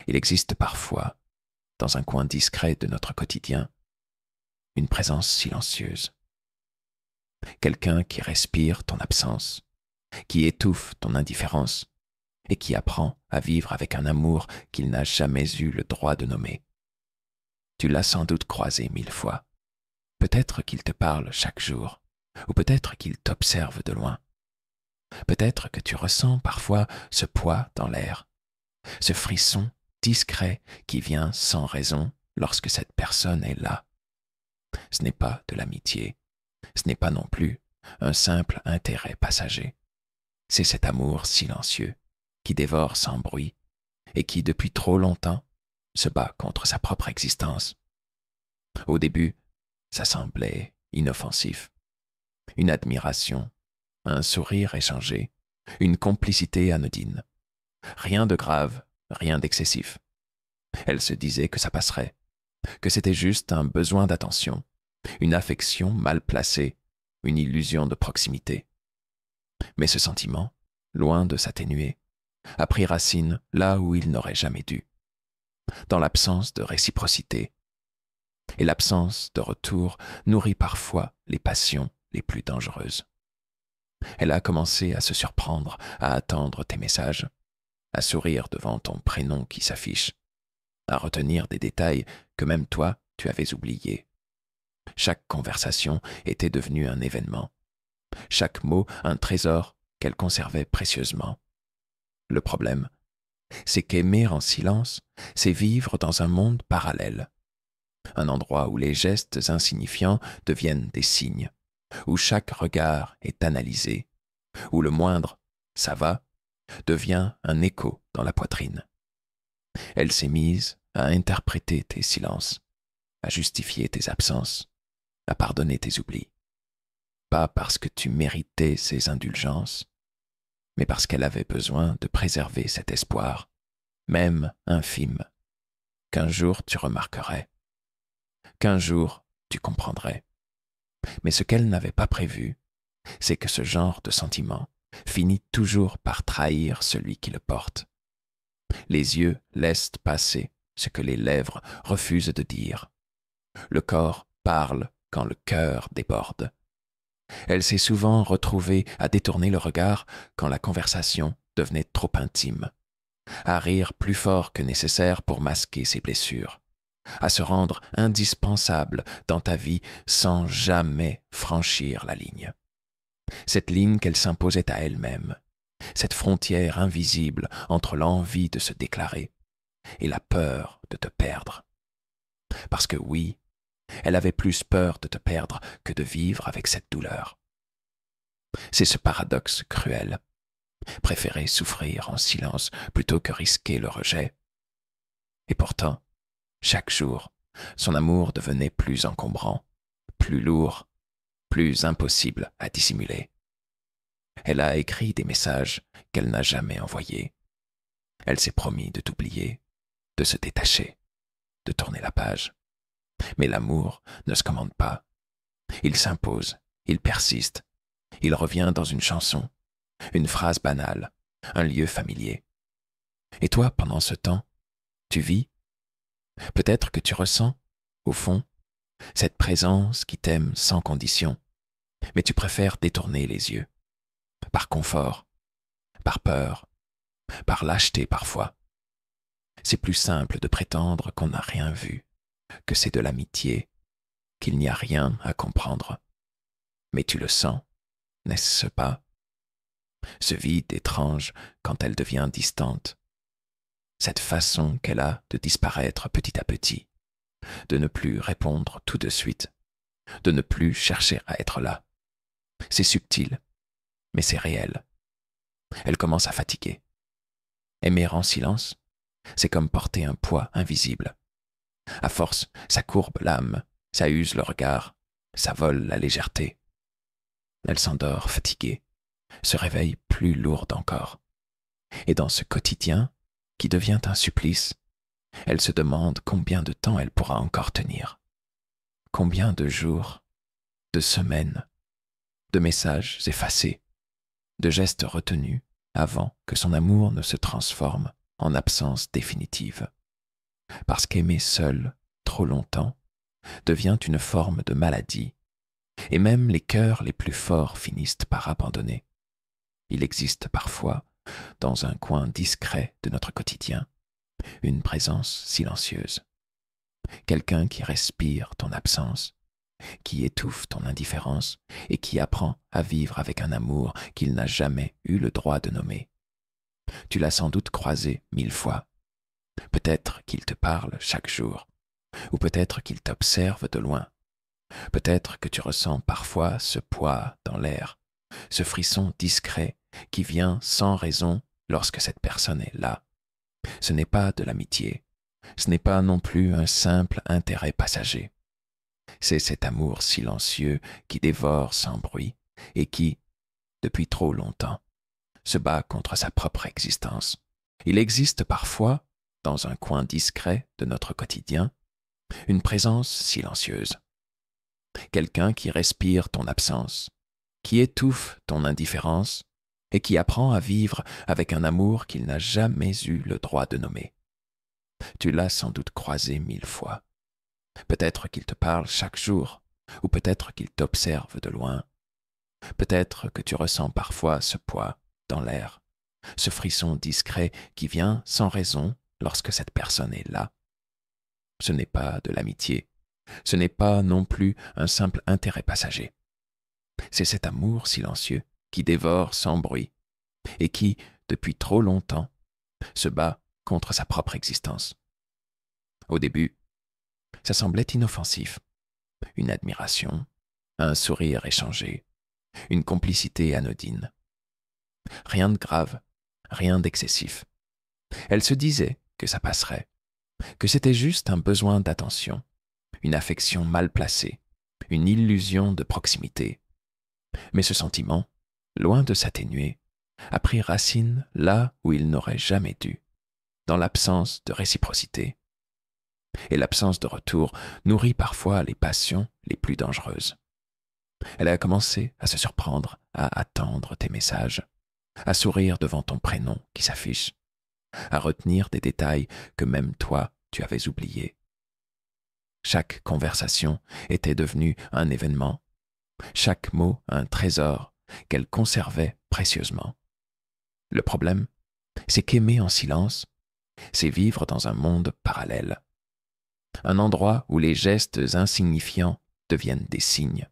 Il existe parfois, dans un coin discret de notre quotidien, une présence silencieuse. Quelqu'un qui respire ton absence, qui étouffe ton indifférence et qui apprend à vivre avec un amour qu'il n'a jamais eu le droit de nommer. Tu l'as sans doute croisé 1000 fois. Peut-être qu'il te parle chaque jour, ou peut-être qu'il t'observe de loin. Peut-être que tu ressens parfois ce poids dans l'air, ce frisson discret qui vient sans raison lorsque cette personne est là. Ce n'est pas de l'amitié, ce n'est pas non plus un simple intérêt passager. C'est cet amour silencieux qui dévore sans bruit et qui, depuis trop longtemps, se bat contre sa propre existence. Au début, ça semblait inoffensif. Une admiration, un sourire échangé, une complicité anodine. Rien de grave, rien d'excessif. Elle se disait que ça passerait, que c'était juste un besoin d'attention, une affection mal placée, une illusion de proximité. Mais ce sentiment, loin de s'atténuer, a pris racine là où il n'aurait jamais dû, dans l'absence de réciprocité. Et l'absence de retour nourrit parfois les passions les plus dangereuses. Elle a commencé à se surprendre, à attendre tes messages, à sourire devant ton prénom qui s'affiche, à retenir des détails que même toi, tu avais oubliés. Chaque conversation était devenue un événement, chaque mot un trésor qu'elle conservait précieusement. Le problème, c'est qu'aimer en silence, c'est vivre dans un monde parallèle, un endroit où les gestes insignifiants deviennent des signes, où chaque regard est analysé, où le moindre « ça va » devient un écho dans la poitrine. Elle s'est mise à interpréter tes silences, à justifier tes absences, à pardonner tes oublis. Pas parce que tu méritais ses indulgences, mais parce qu'elle avait besoin de préserver cet espoir, même infime, qu'un jour tu remarquerais, qu'un jour tu comprendrais. Mais ce qu'elle n'avait pas prévu, c'est que ce genre de sentiment finit toujours par trahir celui qui le porte. Les yeux laissent passer ce que les lèvres refusent de dire. Le corps parle quand le cœur déborde. Elle s'est souvent retrouvée à détourner le regard quand la conversation devenait trop intime, à rire plus fort que nécessaire pour masquer ses blessures, à se rendre indispensable dans ta vie sans jamais franchir la ligne. Cette ligne qu'elle s'imposait à elle-même, cette frontière invisible entre l'envie de se déclarer et la peur de te perdre. Parce que oui, elle avait plus peur de te perdre que de vivre avec cette douleur. C'est ce paradoxe cruel. Préférer souffrir en silence plutôt que risquer le rejet. Et pourtant, chaque jour, son amour devenait plus encombrant, plus lourd, plus impossible à dissimuler. Elle a écrit des messages qu'elle n'a jamais envoyés. Elle s'est promis de t'oublier, de se détacher, de tourner la page. Mais l'amour ne se commande pas. Il s'impose, il persiste. Il revient dans une chanson, une phrase banale, un lieu familier. Et toi, pendant ce temps, tu vis. Peut-être que tu ressens, au fond, cette présence qui t'aime sans condition, mais tu préfères détourner les yeux, par confort, par peur, par lâcheté parfois. C'est plus simple de prétendre qu'on n'a rien vu, que c'est de l'amitié, qu'il n'y a rien à comprendre. Mais tu le sens, n'est-ce pas? Ce vide étrange quand elle devient distante, cette façon qu'elle a de disparaître petit à petit, de ne plus répondre tout de suite, de ne plus chercher à être là. C'est subtil, mais c'est réel. Elle commence à fatiguer. Aimer en silence, c'est comme porter un poids invisible. À force, ça courbe l'âme, ça use le regard, ça vole la légèreté. Elle s'endort fatiguée, se réveille plus lourde encore. Et dans ce quotidien, qui devient un supplice, elle se demande combien de temps elle pourra encore tenir. Combien de jours, de semaines, de messages effacés, de gestes retenus avant que son amour ne se transforme en absence définitive. Parce qu'aimer seul, trop longtemps, devient une forme de maladie, et même les cœurs les plus forts finissent par abandonner. Il existe parfois, dans un coin discret de notre quotidien, une présence silencieuse. Quelqu'un qui respire ton absence, qui étouffe ton indifférence et qui apprend à vivre avec un amour qu'il n'a jamais eu le droit de nommer. Tu l'as sans doute croisé 1000 fois. Peut-être qu'il te parle chaque jour, ou peut-être qu'il t'observe de loin. Peut-être que tu ressens parfois ce poids dans l'air, ce frisson discret qui vient sans raison lorsque cette personne est là. Ce n'est pas de l'amitié, ce n'est pas non plus un simple intérêt passager. C'est cet amour silencieux qui dévore sans bruit et qui, depuis trop longtemps, se bat contre sa propre existence. Il existe parfois, dans un coin discret de notre quotidien, une présence silencieuse. Quelqu'un qui respire ton absence, qui étouffe ton indifférence et qui apprend à vivre avec un amour qu'il n'a jamais eu le droit de nommer. Tu l'as sans doute croisé 1000 fois. Peut-être qu'il te parle chaque jour, ou peut-être qu'il t'observe de loin. Peut-être que tu ressens parfois ce poids dans l'air, ce frisson discret qui vient sans raison lorsque cette personne est là. Ce n'est pas de l'amitié, ce n'est pas non plus un simple intérêt passager. C'est cet amour silencieux qui dévore sans bruit et qui, depuis trop longtemps, se bat contre sa propre existence. Au début, ça semblait inoffensif. Une admiration, un sourire échangé, une complicité anodine. Rien de grave, rien d'excessif. Elle se disait que ça passerait, que c'était juste un besoin d'attention, une affection mal placée, une illusion de proximité. Mais ce sentiment, loin de s'atténuer, a pris racine là où il n'aurait jamais dû, dans l'absence de réciprocité. Et l'absence de retour nourrit parfois les passions les plus dangereuses. Elle a commencé à se surprendre, à attendre tes messages, à sourire devant ton prénom qui s'affiche, à retenir des détails que même toi tu avais oubliés. Chaque conversation était devenue un événement, chaque mot un trésor qu'elle conservait précieusement. Le problème, c'est qu'aimer en silence, c'est vivre dans un monde parallèle. Un endroit où les gestes insignifiants deviennent des signes,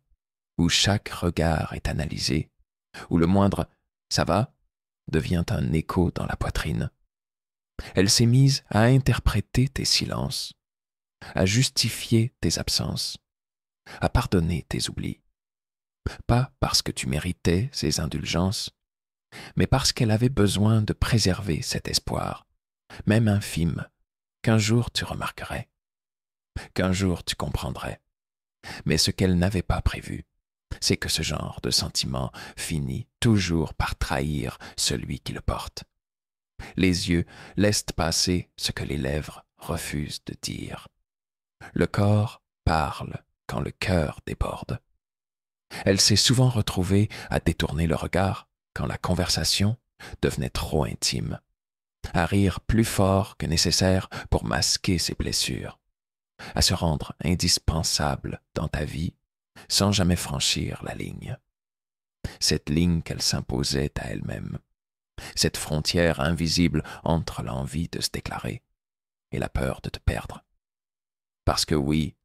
où chaque regard est analysé, où le moindre « ça va » devient un écho dans la poitrine. Elle s'est mise à interpréter tes silences, à justifier tes absences, à pardonner tes oublis. Pas parce que tu méritais ses indulgences, mais parce qu'elle avait besoin de préserver cet espoir, même infime, qu'un jour tu remarquerais, qu'un jour tu comprendrais. Mais ce qu'elle n'avait pas prévu, c'est que ce genre de sentiment finit toujours par trahir celui qui le porte. Les yeux laissent passer ce que les lèvres refusent de dire. Le corps parle quand le cœur déborde. Elle s'est souvent retrouvée à détourner le regard quand la conversation devenait trop intime, à rire plus fort que nécessaire pour masquer ses blessures, à se rendre indispensable dans ta vie sans jamais franchir la ligne. Cette ligne qu'elle s'imposait à elle-même, cette frontière invisible entre l'envie de se déclarer et la peur de te perdre. Parce que oui,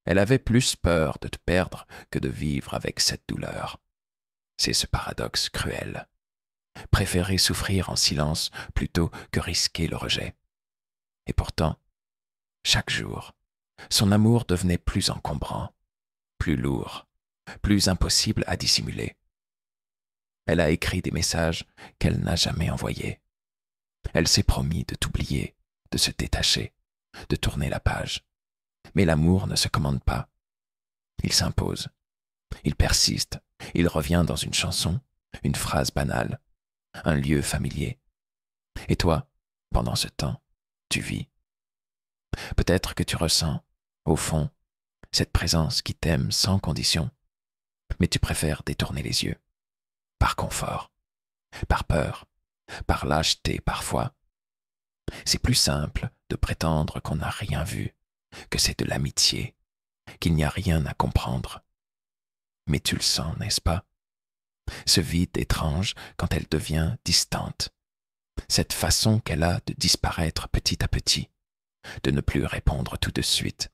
elle avait plus peur de te perdre que de vivre avec cette douleur. C'est ce paradoxe cruel. Préférer souffrir en silence plutôt que risquer le rejet. Et pourtant, chaque jour, son amour devenait plus encombrant, plus lourd, plus impossible à dissimuler. Elle a écrit des messages qu'elle n'a jamais envoyés. Elle s'est promis de t'oublier, de se détacher, de tourner la page. Mais l'amour ne se commande pas. Il s'impose. Il persiste. Il revient dans une chanson, une phrase banale, un lieu familier. Et toi, pendant ce temps, tu vis. Peut-être que tu ressens, au fond, cette présence qui t'aime sans condition, mais tu préfères détourner les yeux, par confort, par peur, par lâcheté parfois. C'est plus simple de prétendre qu'on n'a rien vu, que c'est de l'amitié, qu'il n'y a rien à comprendre. Mais tu le sens, n'est-ce pas? Ce vide étrange quand elle devient distante, cette façon qu'elle a de disparaître petit à petit, de ne plus répondre tout de suite,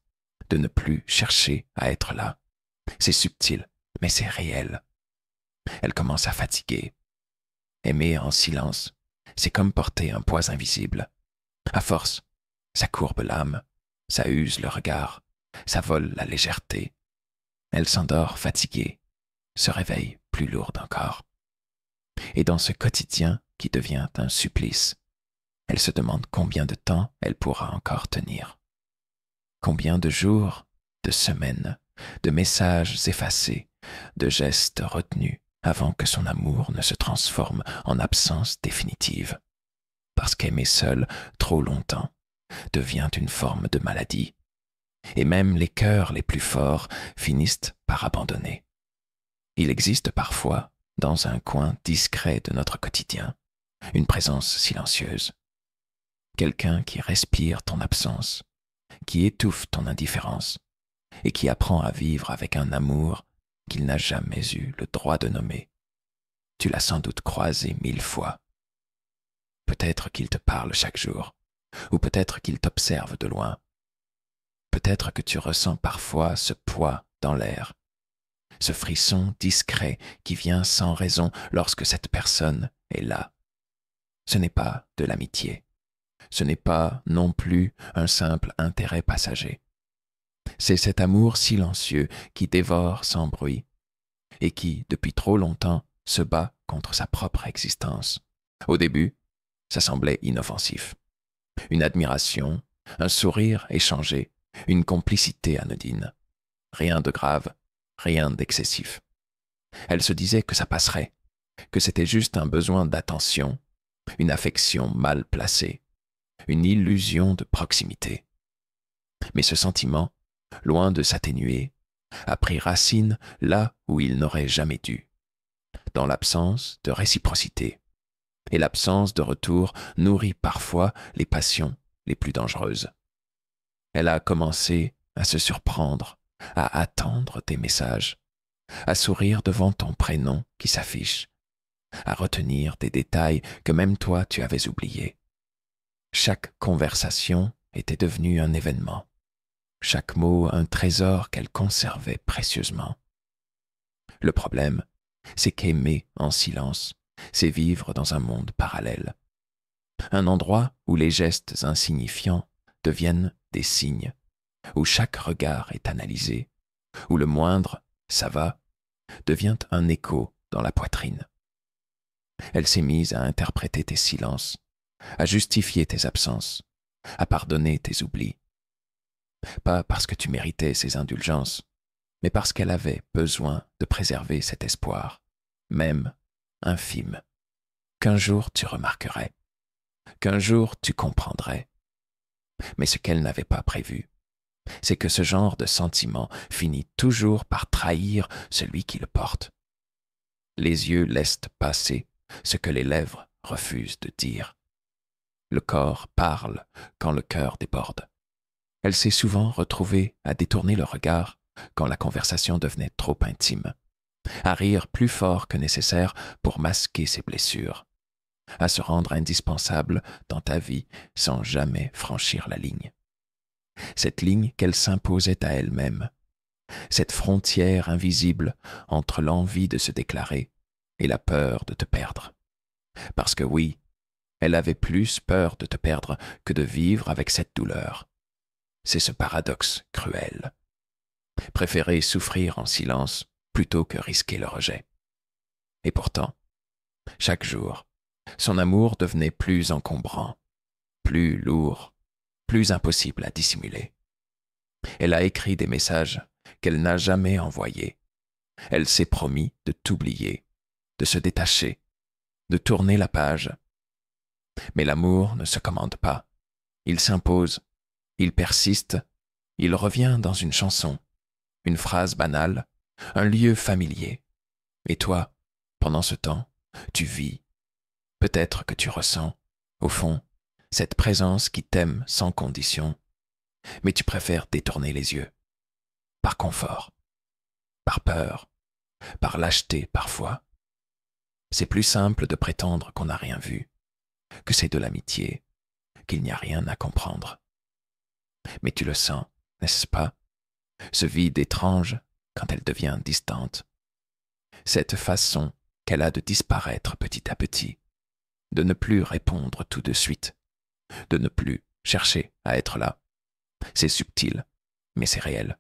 de ne plus chercher à être là. C'est subtil, mais c'est réel. Elle commence à fatiguer. Aimer en silence, c'est comme porter un poids invisible. À force, ça courbe l'âme, ça use le regard, ça vole la légèreté. Elle s'endort fatiguée, se réveille plus lourde encore. Et dans ce quotidien qui devient un supplice, elle se demande combien de temps elle pourra encore tenir. Combien de jours, de semaines, de messages effacés, de gestes retenus avant que son amour ne se transforme en absence définitive. Parce qu'aimer seul trop longtemps devient une forme de maladie, et même les cœurs les plus forts finissent par abandonner. Il existe parfois, dans un coin discret de notre quotidien, une présence silencieuse. Quelqu'un qui respire ton absence, qui étouffe ton indifférence, et qui apprend à vivre avec un amour qu'il n'a jamais eu le droit de nommer. Tu l'as sans doute croisé 1000 fois. Peut-être qu'il te parle chaque jour, ou peut-être qu'il t'observe de loin. Peut-être que tu ressens parfois ce poids dans l'air, ce frisson discret qui vient sans raison lorsque cette personne est là. Ce n'est pas de l'amitié, ce n'est pas non plus un simple intérêt passager. C'est cet amour silencieux qui dévore sans bruit et qui, depuis trop longtemps, se bat contre sa propre existence. Au début, ça semblait inoffensif. Une admiration, un sourire échangé, une complicité anodine. Rien de grave, rien d'excessif. Elle se disait que ça passerait, que c'était juste un besoin d'attention, une affection mal placée, une illusion de proximité. Mais ce sentiment, loin de s'atténuer, a pris racine là où il n'aurait jamais dû, dans l'absence de réciprocité. Et l'absence de retour nourrit parfois les passions les plus dangereuses. Elle a commencé à se surprendre, à attendre tes messages, à sourire devant ton prénom qui s'affiche, à retenir des détails que même toi tu avais oubliés. Chaque conversation était devenue un événement, chaque mot un trésor qu'elle conservait précieusement. Le problème, c'est qu'aimer en silence, c'est vivre dans un monde parallèle. Un endroit où les gestes insignifiants deviennent des signes, où chaque regard est analysé, où le moindre « ça va » devient un écho dans la poitrine. Elle s'est mise à interpréter tes silences, à justifier tes absences, à pardonner tes oublis. Pas parce que tu méritais ses indulgences, mais parce qu'elle avait besoin de préserver cet espoir, même infime, qu'un jour tu remarquerais, qu'un jour tu comprendrais. Mais ce qu'elle n'avait pas prévu, c'est que ce genre de sentiment finit toujours par trahir celui qui le porte. Les yeux laissent passer ce que les lèvres refusent de dire. Le corps parle quand le cœur déborde. Elle s'est souvent retrouvée à détourner le regard quand la conversation devenait trop intime, à rire plus fort que nécessaire pour masquer ses blessures, à se rendre indispensable dans ta vie sans jamais franchir la ligne. Cette ligne qu'elle s'imposait à elle-même, cette frontière invisible entre l'envie de se déclarer et la peur de te perdre. Parce que oui, elle avait plus peur de te perdre que de vivre avec cette douleur. C'est ce paradoxe cruel. Préférer souffrir en silence plutôt que risquer le rejet. Et pourtant, chaque jour, son amour devenait plus encombrant, plus lourd, plus impossible à dissimuler. Elle a écrit des messages qu'elle n'a jamais envoyés. Elle s'est promis de t'oublier, de se détacher, de tourner la page. Mais l'amour ne se commande pas. Il s'impose, il persiste, il revient dans une chanson, une phrase banale, un lieu familier. Et toi, pendant ce temps, tu vis. Peut-être que tu ressens, au fond, cette présence qui t'aime sans condition, mais tu préfères détourner les yeux, par confort, par peur, par lâcheté parfois. C'est plus simple de prétendre qu'on n'a rien vu, que c'est de l'amitié, qu'il n'y a rien à comprendre. Mais tu le sens, n'est-ce pas, ce vide étrange quand elle devient distante, cette façon qu'elle a de disparaître petit à petit, de ne plus répondre tout de suite, de ne plus chercher à être là. C'est subtil, mais c'est réel.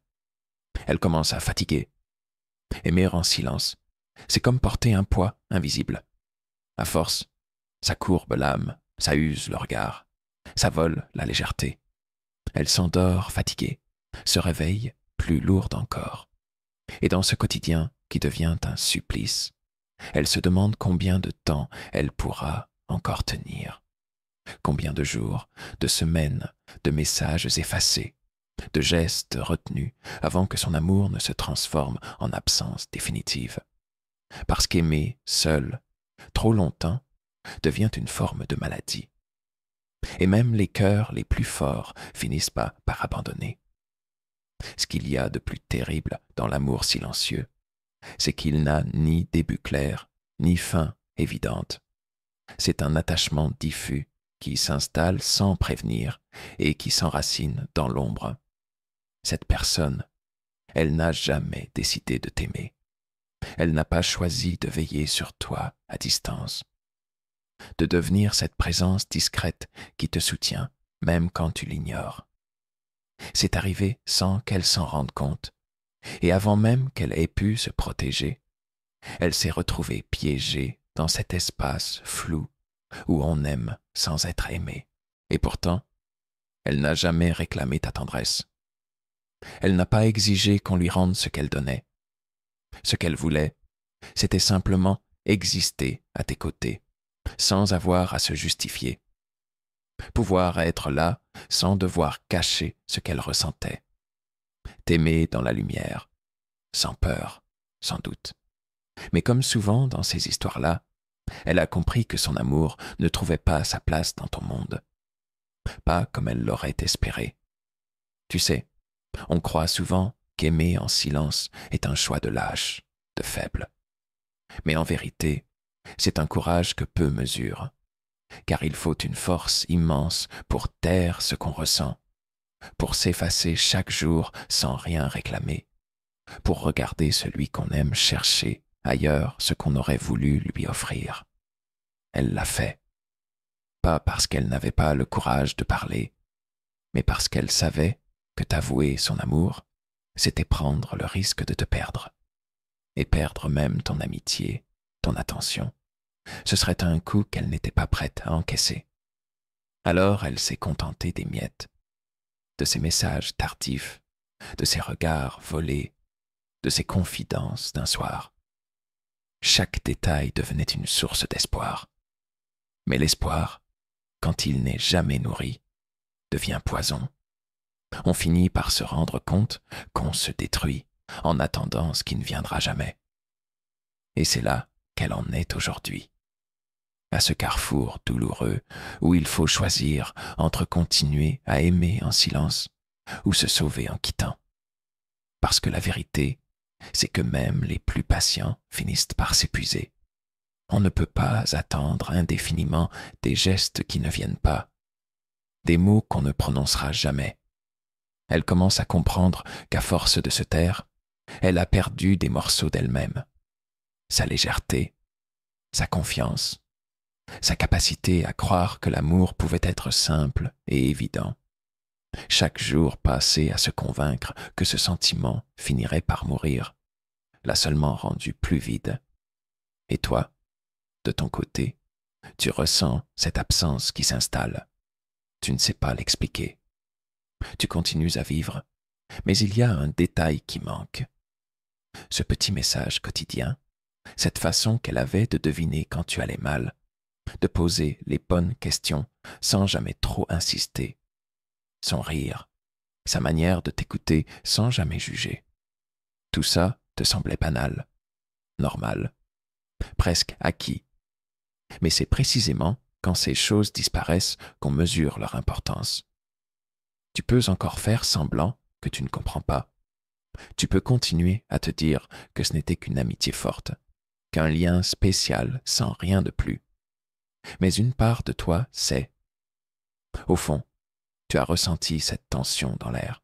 Elle commence à fatiguer. Aimer en silence, c'est comme porter un poids invisible. À force, ça courbe l'âme, ça use le regard, ça vole la légèreté. Elle s'endort fatiguée, se réveille plus lourde encore. Et dans ce quotidien qui devient un supplice, elle se demande combien de temps elle pourra encore tenir. Combien de jours, de semaines, de messages effacés, de gestes retenus avant que son amour ne se transforme en absence définitive. Parce qu'aimer seul, trop longtemps, devient une forme de maladie. Et même les cœurs les plus forts finissent par abandonner. Ce qu'il y a de plus terrible dans l'amour silencieux, c'est qu'il n'a ni début clair, ni fin évidente. C'est un attachement diffus qui s'installe sans prévenir et qui s'enracine dans l'ombre. Cette personne, elle n'a jamais décidé de t'aimer. Elle n'a pas choisi de veiller sur toi à distance, de devenir cette présence discrète qui te soutient, même quand tu l'ignores. C'est arrivé sans qu'elle s'en rende compte, et avant même qu'elle ait pu se protéger, elle s'est retrouvée piégée dans cet espace flou où on aime sans être aimé. Et pourtant, elle n'a jamais réclamé ta tendresse. Elle n'a pas exigé qu'on lui rende ce qu'elle donnait. Ce qu'elle voulait, c'était simplement exister à tes côtés, sans avoir à se justifier. Pouvoir être là sans devoir cacher ce qu'elle ressentait. T'aimer dans la lumière, sans peur, sans doute. Mais comme souvent dans ces histoires-là, elle a compris que son amour ne trouvait pas sa place dans ton monde. Pas comme elle l'aurait espéré. Tu sais, on croit souvent qu'aimer en silence est un choix de lâche, de faible. Mais en vérité, c'est un courage que peu mesurent, car il faut une force immense pour taire ce qu'on ressent, pour s'effacer chaque jour sans rien réclamer, pour regarder celui qu'on aime chercher ailleurs ce qu'on aurait voulu lui offrir. Elle l'a fait, pas parce qu'elle n'avait pas le courage de parler, mais parce qu'elle savait que t'avouer son amour, c'était prendre le risque de te perdre, et perdre même ton amitié, ton attention. Ce serait un coup qu'elle n'était pas prête à encaisser. Alors elle s'est contentée des miettes, de ses messages tardifs, de ses regards volés, de ses confidences d'un soir. Chaque détail devenait une source d'espoir. Mais l'espoir, quand il n'est jamais nourri, devient poison. On finit par se rendre compte qu'on se détruit en attendant ce qui ne viendra jamais. Et c'est là qu'elle en est aujourd'hui, à ce carrefour douloureux où il faut choisir entre continuer à aimer en silence ou se sauver en quittant. Parce que la vérité, c'est que même les plus patients finissent par s'épuiser. On ne peut pas attendre indéfiniment des gestes qui ne viennent pas, des mots qu'on ne prononcera jamais. Elle commence à comprendre qu'à force de se taire, elle a perdu des morceaux d'elle-même, sa légèreté, sa confiance, sa capacité à croire que l'amour pouvait être simple et évident. Chaque jour passé à se convaincre que ce sentiment finirait par mourir l'a seulement rendu plus vide. Et toi, de ton côté, tu ressens cette absence qui s'installe. Tu ne sais pas l'expliquer. Tu continues à vivre, mais il y a un détail qui manque. Ce petit message quotidien, cette façon qu'elle avait de deviner quand tu allais mal, de poser les bonnes questions sans jamais trop insister, son rire, sa manière de t'écouter sans jamais juger. Tout ça te semblait banal, normal, presque acquis. Mais c'est précisément quand ces choses disparaissent qu'on mesure leur importance. Tu peux encore faire semblant que tu ne comprends pas. Tu peux continuer à te dire que ce n'était qu'une amitié forte, qu'un lien spécial sans rien de plus. Mais une part de toi sait. Au fond, tu as ressenti cette tension dans l'air,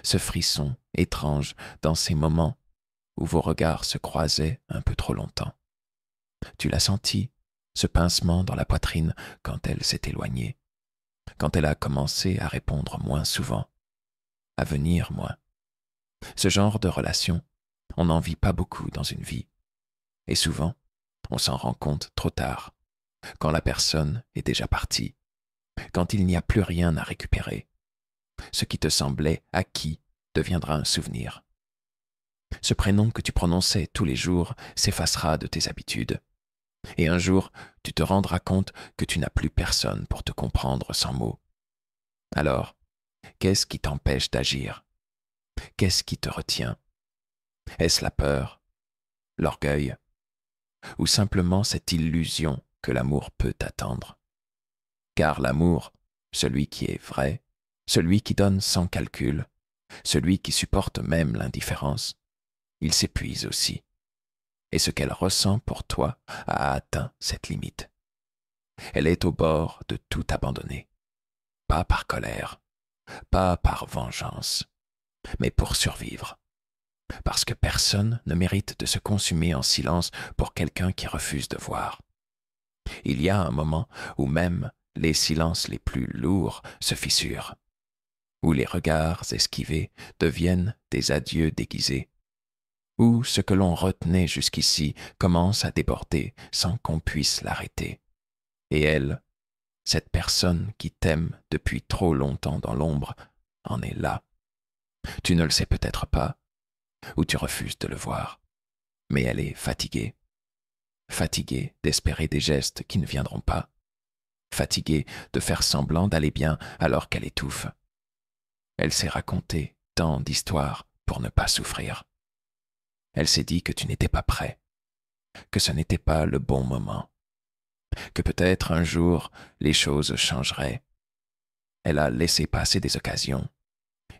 ce frisson étrange dans ces moments où vos regards se croisaient un peu trop longtemps. Tu l'as senti, ce pincement dans la poitrine quand elle s'est éloignée, quand elle a commencé à répondre moins souvent, à venir moins. Ce genre de relation, on n'en vit pas beaucoup dans une vie. Et souvent, on s'en rend compte trop tard, quand la personne est déjà partie, quand il n'y a plus rien à récupérer. Ce qui te semblait acquis deviendra un souvenir. Ce prénom que tu prononçais tous les jours s'effacera de tes habitudes. Et un jour, tu te rendras compte que tu n'as plus personne pour te comprendre sans mots. Alors, qu'est-ce qui t'empêche d'agir? Qu'est-ce qui te retient? Est-ce la peur, l'orgueil, ou simplement cette illusion que l'amour peut attendre? Car l'amour, celui qui est vrai, celui qui donne sans calcul, celui qui supporte même l'indifférence, il s'épuise aussi. Et ce qu'elle ressent pour toi a atteint cette limite. Elle est au bord de tout abandonner. Pas par colère, pas par vengeance, mais pour survivre. Parce que personne ne mérite de se consumer en silence pour quelqu'un qui refuse de voir. Il y a un moment où même les silences les plus lourds se fissurent, où les regards esquivés deviennent des adieux déguisés, où ce que l'on retenait jusqu'ici commence à déborder sans qu'on puisse l'arrêter. Et elle, cette personne qui t'aime depuis trop longtemps dans l'ombre, en est là. Tu ne le sais peut-être pas, ou tu refuses de le voir, mais elle est fatiguée. Fatiguée d'espérer des gestes qui ne viendront pas. Fatiguée de faire semblant d'aller bien alors qu'elle étouffe. Elle s'est raconté tant d'histoires pour ne pas souffrir. Elle s'est dit que tu n'étais pas prêt, que ce n'était pas le bon moment, que peut-être un jour les choses changeraient. Elle a laissé passer des occasions,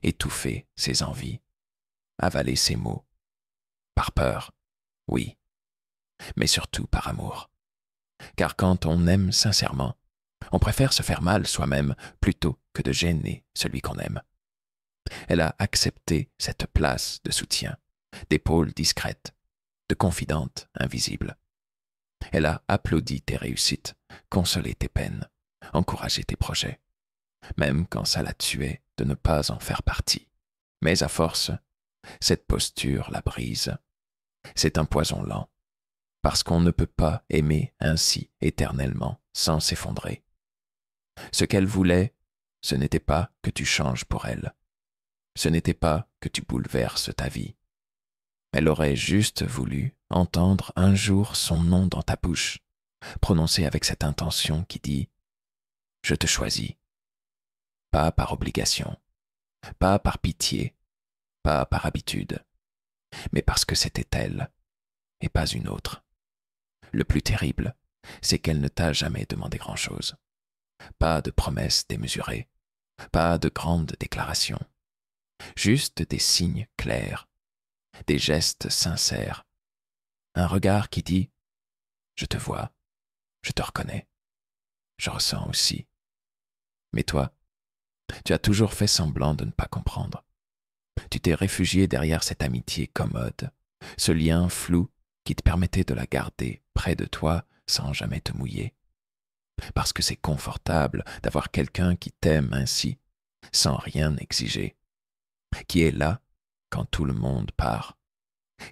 étouffé ses envies, avalé ses mots. Par peur, oui, mais surtout par amour. Car quand on aime sincèrement, on préfère se faire mal soi-même plutôt que de gêner celui qu'on aime. Elle a accepté cette place de soutien, d'épaule discrète, de confidente invisible. Elle a applaudi tes réussites, consolé tes peines, encouragé tes projets, même quand ça la tuait de ne pas en faire partie. Mais à force, cette posture la brise. C'est un poison lent, parce qu'on ne peut pas aimer ainsi éternellement sans s'effondrer. Ce qu'elle voulait, ce n'était pas que tu changes pour elle. Ce n'était pas que tu bouleverses ta vie. Elle aurait juste voulu entendre un jour son nom dans ta bouche, prononcé avec cette intention qui dit « Je te choisis ». Pas par obligation, pas par pitié, pas par habitude, mais parce que c'était elle, et pas une autre. Le plus terrible, c'est qu'elle ne t'a jamais demandé grand-chose. Pas de promesses démesurées, pas de grandes déclarations. Juste des signes clairs, des gestes sincères, un regard qui dit « Je te vois, je te reconnais, je ressens aussi ». Mais toi, tu as toujours fait semblant de ne pas comprendre. Tu t'es réfugié derrière cette amitié commode, ce lien flou qui te permettait de la garder près de toi sans jamais te mouiller. Parce que c'est confortable d'avoir quelqu'un qui t'aime ainsi, sans rien exiger, qui est là quand tout le monde part,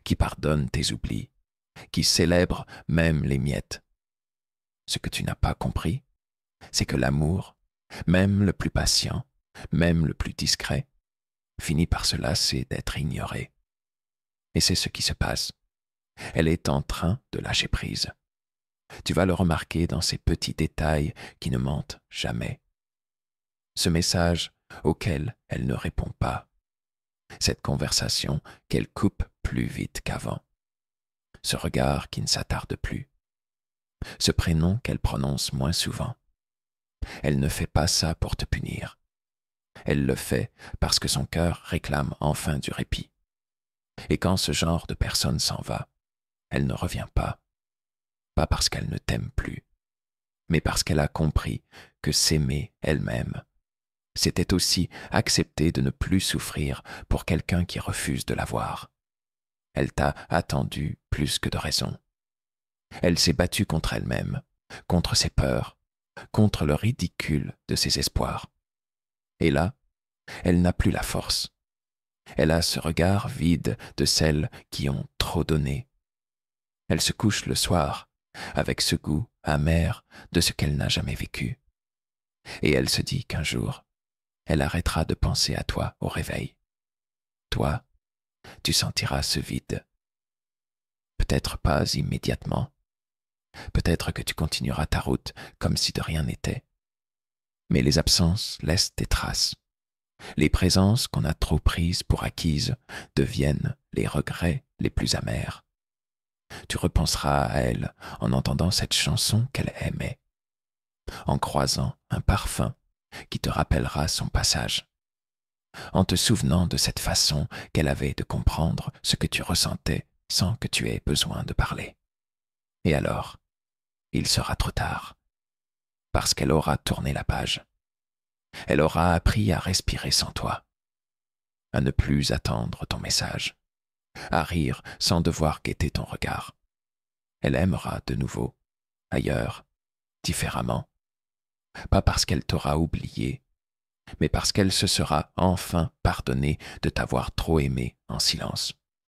qui pardonne tes oublis, qui célèbre même les miettes. Ce que tu n'as pas compris, c'est que l'amour, même le plus patient, même le plus discret, finit par se lasser d'être ignoré. Et c'est ce qui se passe. Elle est en train de lâcher prise. Tu vas le remarquer dans ces petits détails qui ne mentent jamais. Ce message auquel elle ne répond pas. Cette conversation qu'elle coupe plus vite qu'avant. Ce regard qui ne s'attarde plus. ce prénom qu'elle prononce moins souvent. Elle ne fait pas ça pour te punir. Elle le fait parce que son cœur réclame enfin du répit. Et quand ce genre de personne s'en va, elle ne revient pas. Pas parce qu'elle ne t'aime plus, mais parce qu'elle a compris que s'aimer elle-même, c'était aussi accepter de ne plus souffrir pour quelqu'un qui refuse de la voir. Elle t'a attendu plus que de raison. Elle s'est battue contre elle-même, contre ses peurs, contre le ridicule de ses espoirs. Et là, elle n'a plus la force. Elle a ce regard vide de celles qui ont trop donné. Elle se couche le soir avec ce goût amer de ce qu'elle n'a jamais vécu. Et elle se dit qu'un jour, elle arrêtera de penser à toi au réveil. Toi, tu sentiras ce vide. Peut-être pas immédiatement. Peut-être que tu continueras ta route comme si de rien n'était. Mais les absences laissent des traces. Les présences qu'on a trop prises pour acquises deviennent les regrets les plus amers. Tu repenseras à elle en entendant cette chanson qu'elle aimait, en croisant un parfum qui te rappellera son passage, en te souvenant de cette façon qu'elle avait de comprendre ce que tu ressentais sans que tu aies besoin de parler. Et alors, il sera trop tard, parce qu'elle aura tourné la page. Elle aura appris à respirer sans toi, à ne plus attendre ton message, à rire sans devoir guetter ton regard. Elle aimera de nouveau, ailleurs, différemment, pas parce qu'elle t'aura oublié, mais parce qu'elle se sera enfin pardonnée de t'avoir trop aimé en silence.